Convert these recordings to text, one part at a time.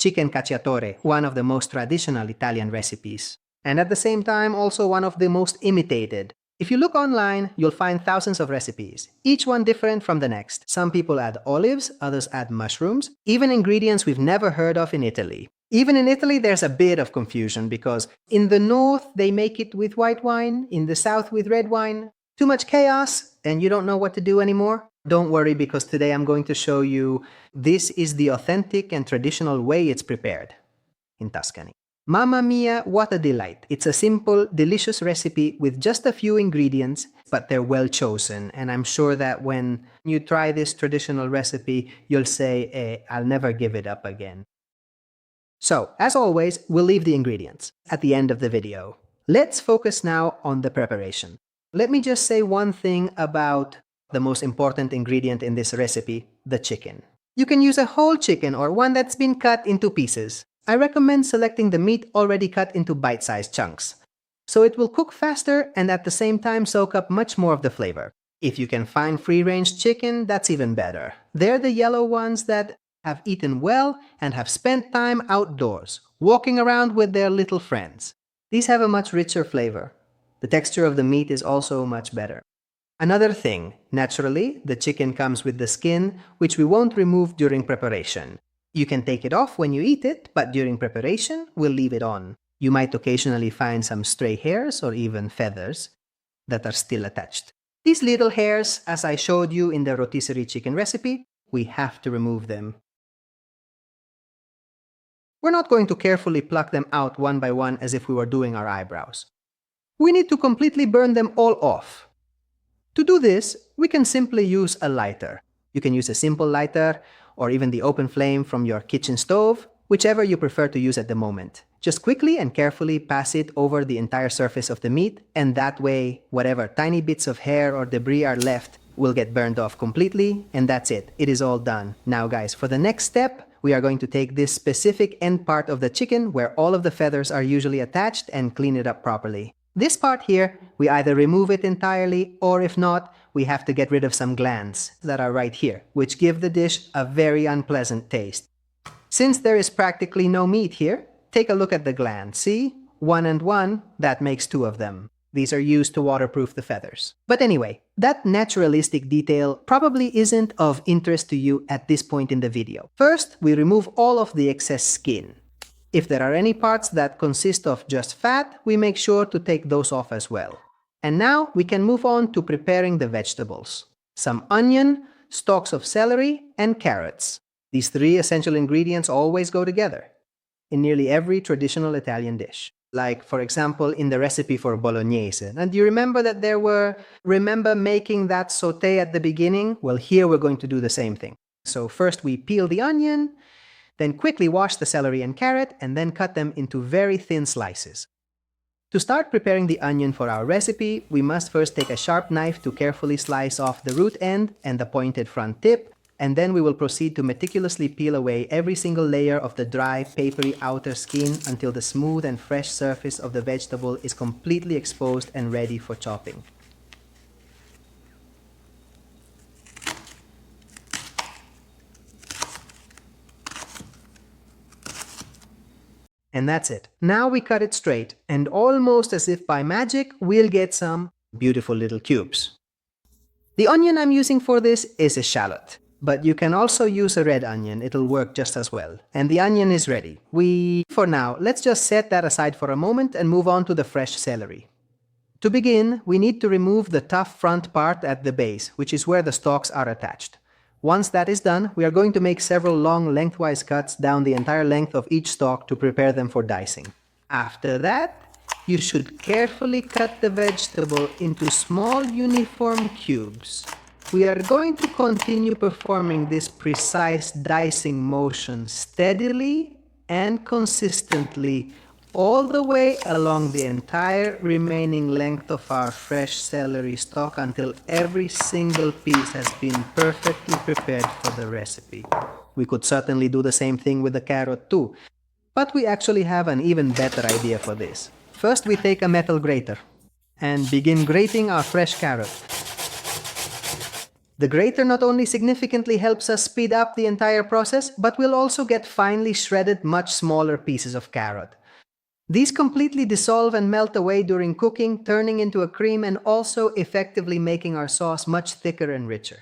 Chicken Cacciatore, one of the most traditional Italian recipes. And at the same time, also one of the most imitated. If you look online, you'll find thousands of recipes, each one different from the next. Some people add olives, others add mushrooms, even ingredients we've never heard of in Italy. Even in Italy, there's a bit of confusion because in the north, they make it with white wine, in the south with red wine. Too much chaos, and you don't know what to do anymore? Don't worry, because today I'm going to show you this is the authentic and traditional way it's prepared in Tuscany. Mamma mia, what a delight! It's a simple, delicious recipe with just a few ingredients, but they're well chosen, and I'm sure that when you try this traditional recipe, you'll say, I'll never give it up again. So, as always, we'll leave the ingredients at the end of the video. Let's focus now on the preparation. Let me just say one thing about the most important ingredient in this recipe, the chicken. You can use a whole chicken or one that's been cut into pieces. I recommend selecting the meat already cut into bite-sized chunks, so it will cook faster and at the same time soak up much more of the flavor. If you can find free-range chicken, that's even better. They're the yellow ones that have eaten well and have spent time outdoors, walking around with their little friends. These have a much richer flavor. The texture of the meat is also much better. Another thing, naturally, the chicken comes with the skin, which we won't remove during preparation. You can take it off when you eat it, but during preparation, we'll leave it on. You might occasionally find some stray hairs or even feathers that are still attached. These little hairs, as I showed you in the rotisserie chicken recipe, we have to remove them. We're not going to carefully pluck them out one by one as if we were doing our eyebrows. We need to completely burn them all off. To do this, we can simply use a lighter. You can use a simple lighter or even the open flame from your kitchen stove, whichever you prefer to use at the moment. Just quickly and carefully pass it over the entire surface of the meat, and that way, whatever tiny bits of hair or debris are left will get burned off completely, and that's it. It is all done. Now guys, for the next step, we are going to take this specific end part of the chicken where all of the feathers are usually attached and clean it up properly. This part here, we either remove it entirely, or if not, we have to get rid of some glands that are right here, which give the dish a very unpleasant taste. Since there is practically no meat here, take a look at the glands. See? 1 and 1, that makes 2 of them. These are used to waterproof the feathers. But anyway, that naturalistic detail probably isn't of interest to you at this point in the video. First, we remove all of the excess skin. If there are any parts that consist of just fat, we make sure to take those off as well. And now we can move on to preparing the vegetables. Some onion, stalks of celery, and carrots. These 3 essential ingredients always go together in nearly every traditional Italian dish. Like, for example, in the recipe for bolognese. And do you remember that remember making that sauté at the beginning? Well, here we're going to do the same thing. So first we peel the onion, then quickly wash the celery and carrot, and then cut them into very thin slices. To start preparing the onion for our recipe, we must first take a sharp knife to carefully slice off the root end and the pointed front tip, and then we will proceed to meticulously peel away every single layer of the dry, papery outer skin until the smooth and fresh surface of the vegetable is completely exposed and ready for chopping. And that's it. Now we cut it straight, and almost as if by magic, we'll get some beautiful little cubes. The onion I'm using for this is a shallot, but you can also use a red onion. It'll work just as well. And the onion is ready. For now, let's just set that aside for a moment and move on to the fresh celery. To begin, we need to remove the tough front part at the base, which is where the stalks are attached. Once that is done, we are going to make several long lengthwise cuts down the entire length of each stalk to prepare them for dicing. After that, you should carefully cut the vegetable into small uniform cubes. We are going to continue performing this precise dicing motion steadily and consistently all the way along the entire remaining length of our fresh celery stalk until every single piece has been perfectly prepared for the recipe. We could certainly do the same thing with the carrot too, but we actually have an even better idea for this. First, we take a metal grater and begin grating our fresh carrot. The grater not only significantly helps us speed up the entire process, but we'll also get finely shredded, much smaller pieces of carrot. These completely dissolve and melt away during cooking, turning into a cream and also effectively making our sauce much thicker and richer.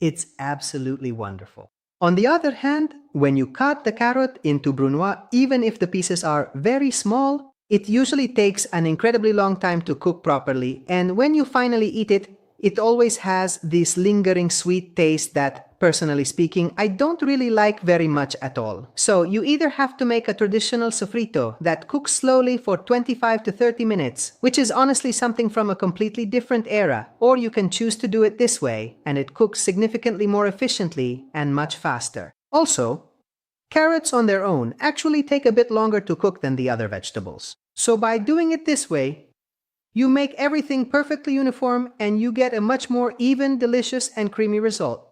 It's absolutely wonderful. On the other hand, when you cut the carrot into brunoise, even if the pieces are very small, it usually takes an incredibly long time to cook properly, and when you finally eat it, it always has this lingering sweet taste that, personally speaking, I don't really like very much at all. So you either have to make a traditional soffritto that cooks slowly for 25 to 30 minutes, which is honestly something from a completely different era, or you can choose to do it this way, and it cooks significantly more efficiently and much faster. Also, carrots on their own actually take a bit longer to cook than the other vegetables. So by doing it this way, you make everything perfectly uniform and you get a much more even, delicious, and creamy result,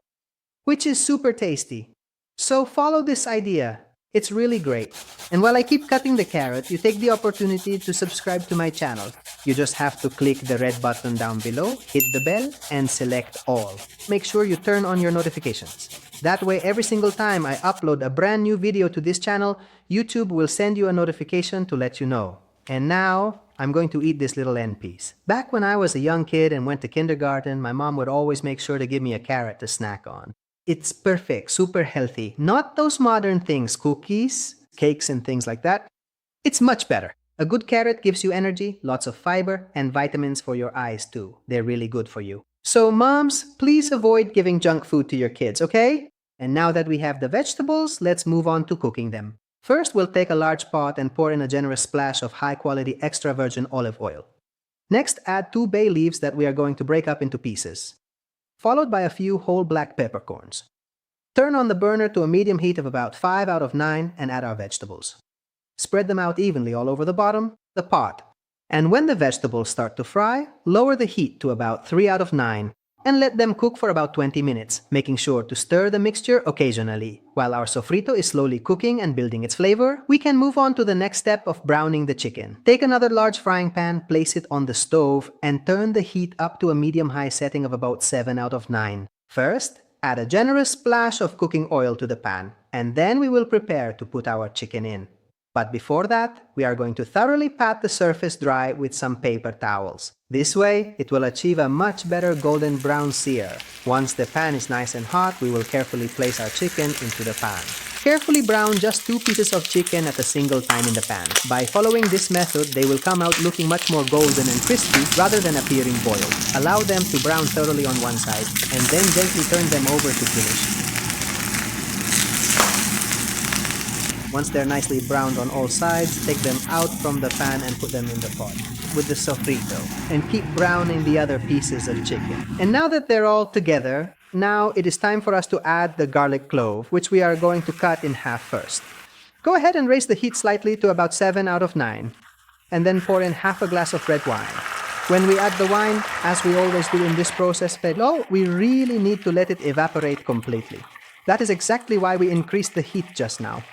which is super tasty. So follow this idea. It's really great. And while I keep cutting the carrot, you take the opportunity to subscribe to my channel. You just have to click the red button down below, hit the bell, and select all. Make sure you turn on your notifications. That way, every single time I upload a brand new video to this channel, YouTube will send you a notification to let you know. And now, I'm going to eat this little end piece. Back when I was a young kid and went to kindergarten, my mom would always make sure to give me a carrot to snack on. It's perfect, super healthy. Not those modern things, cookies, cakes, and things like that. It's much better. A good carrot gives you energy, lots of fiber, and vitamins for your eyes too. They're really good for you. So moms, please avoid giving junk food to your kids, okay? And now that we have the vegetables, let's move on to cooking them. First, we'll take a large pot and pour in a generous splash of high-quality extra virgin olive oil. Next, add 2 bay leaves that we are going to break up into pieces, followed by a few whole black peppercorns. Turn on the burner to a medium heat of about 5 out of 9 and add our vegetables. Spread them out evenly all over the bottom, the pot. And when the vegetables start to fry, lower the heat to about 3 out of 9 and let them cook for about 20 minutes, making sure to stir the mixture occasionally. While our soffritto is slowly cooking and building its flavor, we can move on to the next step of browning the chicken. Take another large frying pan, place it on the stove, and turn the heat up to a medium-high setting of about 7 out of 9. First, add a generous splash of cooking oil to the pan, and then we will prepare to put our chicken in. But before that, we are going to thoroughly pat the surface dry with some paper towels. This way, it will achieve a much better golden brown sear. Once the pan is nice and hot, we will carefully place our chicken into the pan. Carefully brown just 2 pieces of chicken at a single time in the pan. By following this method, they will come out looking much more golden and crispy rather than appearing boiled. Allow them to brown thoroughly on one side, and then gently turn them over to finish. Once they're nicely browned on all sides, take them out from the pan and put them in the pot with the soffritto, and keep browning the other pieces of chicken. And now that they're all together, now it is time for us to add the garlic clove, which we are going to cut in half first. Go ahead and raise the heat slightly to about 7 out of 9, and then pour in half a glass of red wine. When we add the wine, as we always do in this process, we really need to let it evaporate completely. That is exactly why we increased the heat just now.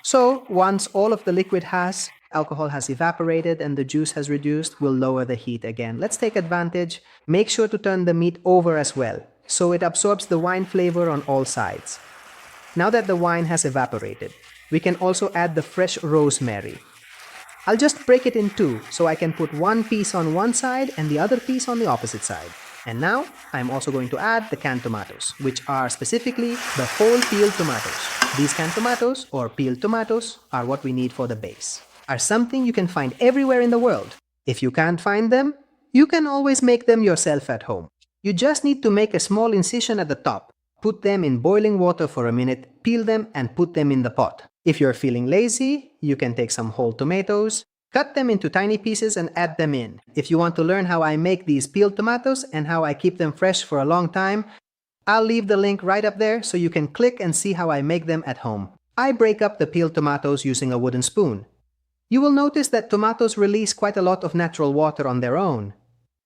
So, once all of the alcohol has evaporated and the juice has reduced, we'll lower the heat again. Let's take advantage. Make sure to turn the meat over as well, so it absorbs the wine flavor on all sides. Now that the wine has evaporated, we can also add the fresh rosemary. I'll just break it in 2, so I can put 1 piece on one side and the other piece on the opposite side. And now, I'm also going to add the canned tomatoes, which are specifically the whole peeled tomatoes. These canned tomatoes, or peeled tomatoes, are what we need for the base, are something you can find everywhere in the world. If you can't find them, you can always make them yourself at home. You just need to make a small incision at the top, put them in boiling water for a minute, peel them, and put them in the pot. If you're feeling lazy, you can take some whole tomatoes, cut them into tiny pieces and add them in. If you want to learn how I make these peeled tomatoes and how I keep them fresh for a long time, I'll leave the link right up there so you can click and see how I make them at home. I break up the peeled tomatoes using a wooden spoon. You will notice that tomatoes release quite a lot of natural water on their own.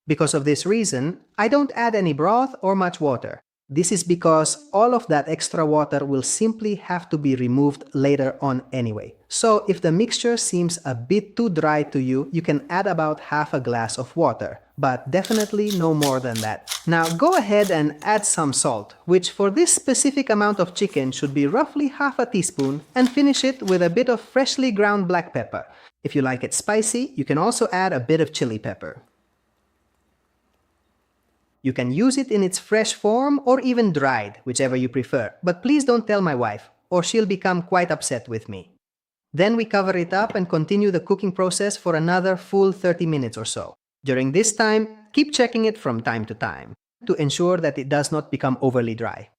Because of this reason, I don't add any broth or much water. This is because all of that extra water will simply have to be removed later on anyway. So if the mixture seems a bit too dry to you, you can add about half a glass of water, but definitely no more than that. Now go ahead and add some salt, which for this specific amount of chicken should be roughly half a teaspoon, and finish it with a bit of freshly ground black pepper. If you like it spicy, you can also add a bit of chili pepper. You can use it in its fresh form or even dried, whichever you prefer, but please don't tell my wife, or she'll become quite upset with me. Then we cover it up and continue the cooking process for another full 30 minutes or so. During this time, keep checking it from time to time to ensure that it does not become overly dry.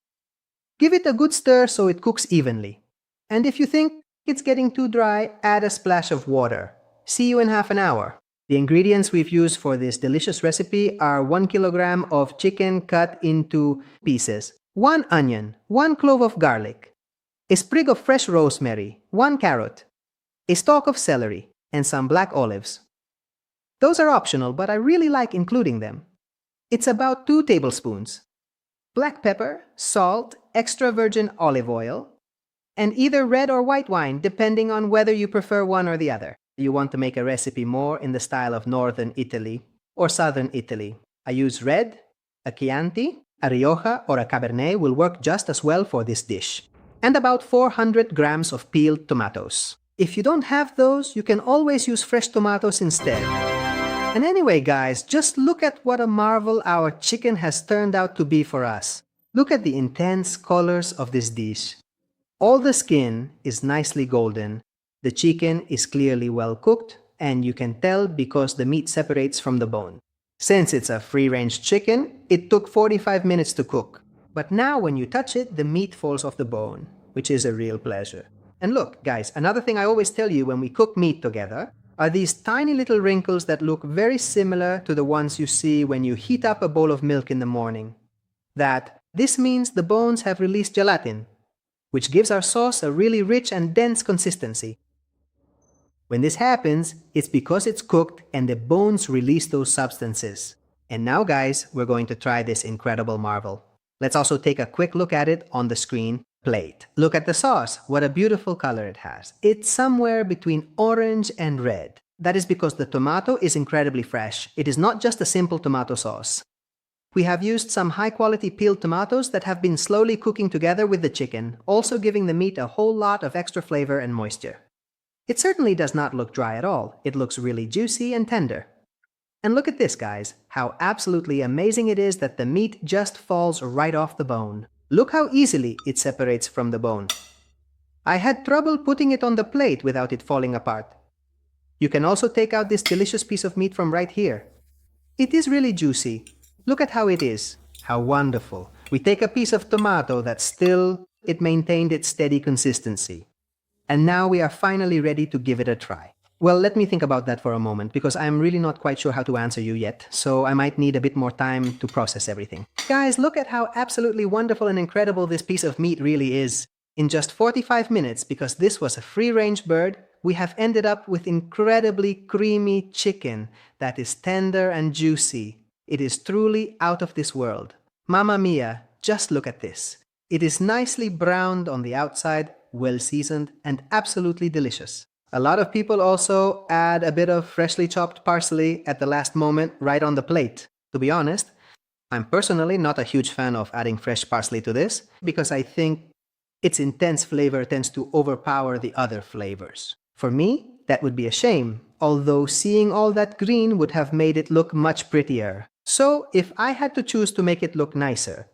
Give it a good stir so it cooks evenly. And if you think it's getting too dry, add a splash of water. See you in half an hour. The ingredients we've used for this delicious recipe are 1 kilogram of chicken cut into pieces, 1 onion, 1 clove of garlic, a sprig of fresh rosemary, 1 carrot, a stalk of celery, and some black olives. Those are optional, but I really like including them. It's about 2 tablespoons. Black pepper, salt, extra virgin olive oil, and either red or white wine, depending on whether you prefer one or the other. You want to make a recipe more in the style of northern Italy or southern Italy. I use red, a Chianti, a Rioja, or a Cabernet will work just as well for this dish. And about 400 grams of peeled tomatoes. If you don't have those, you can always use fresh tomatoes instead. And anyway, guys, just look at what a marvel our chicken has turned out to be for us. Look at the intense colors of this dish. All the skin is nicely golden. The chicken is clearly well cooked, and you can tell because the meat separates from the bone. Since it's a free-range chicken, it took 45 minutes to cook. But now when you touch it, the meat falls off the bone, which is a real pleasure. And look, guys, another thing I always tell you when we cook meat together are these tiny little wrinkles that look very similar to the ones you see when you heat up a bowl of milk in the morning. This means the bones have released gelatin, which gives our sauce a really rich and dense consistency. When this happens, it's because it's cooked and the bones release those substances. And now, guys, we're going to try this incredible marvel. Let's also take a quick look at it on the screen plate. Look at the sauce. What a beautiful color it has. It's somewhere between orange and red. That is because the tomato is incredibly fresh. It is not just a simple tomato sauce. We have used some high-quality peeled tomatoes that have been slowly cooking together with the chicken, also giving the meat a whole lot of extra flavor and moisture. It certainly does not look dry at all. It looks really juicy and tender. And look at this, guys, how absolutely amazing it is that the meat just falls right off the bone. Look how easily it separates from the bone. I had trouble putting it on the plate without it falling apart. You can also take out this delicious piece of meat from right here. It is really juicy. Look at how it is. How wonderful. We take a piece of tomato that it maintained its steady consistency. And now we are finally ready to give it a try. Well, let me think about that for a moment, because I'm really not quite sure how to answer you yet, so I might need a bit more time to process everything. Guys, look at how absolutely wonderful and incredible this piece of meat really is. In just 45 minutes, because this was a free-range bird, we have ended up with incredibly creamy chicken that is tender and juicy. It is truly out of this world. Mamma mia, just look at this. It is nicely browned on the outside, well seasoned, and absolutely delicious. A lot of people also add a bit of freshly chopped parsley at the last moment right on the plate. To be honest, I'm personally not a huge fan of adding fresh parsley to this because I think its intense flavor tends to overpower the other flavors. For me, that would be a shame, although seeing all that green would have made it look much prettier. So if I had to choose to make it look nicer,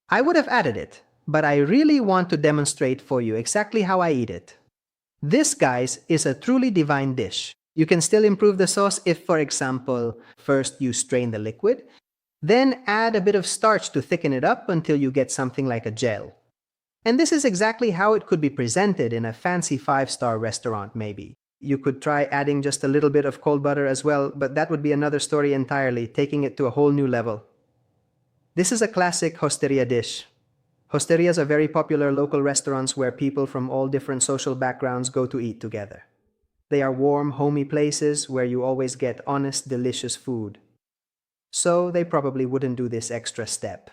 I would have added it. But I really want to demonstrate for you exactly how I eat it. This, guys, is a truly divine dish. You can still improve the sauce if, for example, first you strain the liquid, then add a bit of starch to thicken it up until you get something like a gel. And this is exactly how it could be presented in a fancy 5-star restaurant, maybe. You could try adding just a little bit of cold butter as well, but that would be another story entirely, taking it to a whole new level. This is a classic hosteria dish. Hosterias are very popular local restaurants where people from all different social backgrounds go to eat together. They are warm, homey places where you always get honest, delicious food. So they probably wouldn't do this extra step.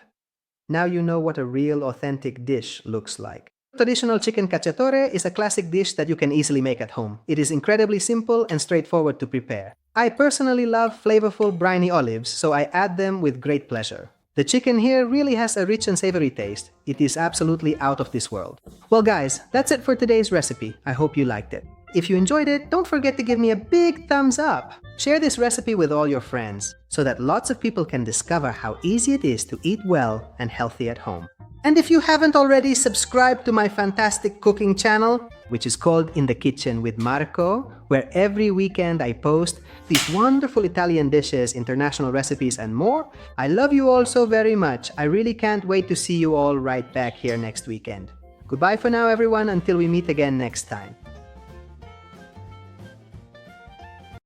Now you know what a real authentic dish looks like. Traditional chicken cacciatore is a classic dish that you can easily make at home. It is incredibly simple and straightforward to prepare. I personally love flavorful briny olives, so I add them with great pleasure. The chicken here really has a rich and savory taste. It is absolutely out of this world. Well guys, that's it for today's recipe. I hope you liked it. If you enjoyed it, don't forget to give me a big thumbs up. Share this recipe with all your friends so that lots of people can discover how easy it is to eat well and healthy at home. And if you haven't already, subscribe to my fantastic cooking channel, which is called In the Kitchen with Marco, where every weekend I post these wonderful Italian dishes, international recipes, and more. I love you all so very much. I really can't wait to see you all right back here next weekend. Goodbye for now, everyone, until we meet again next time.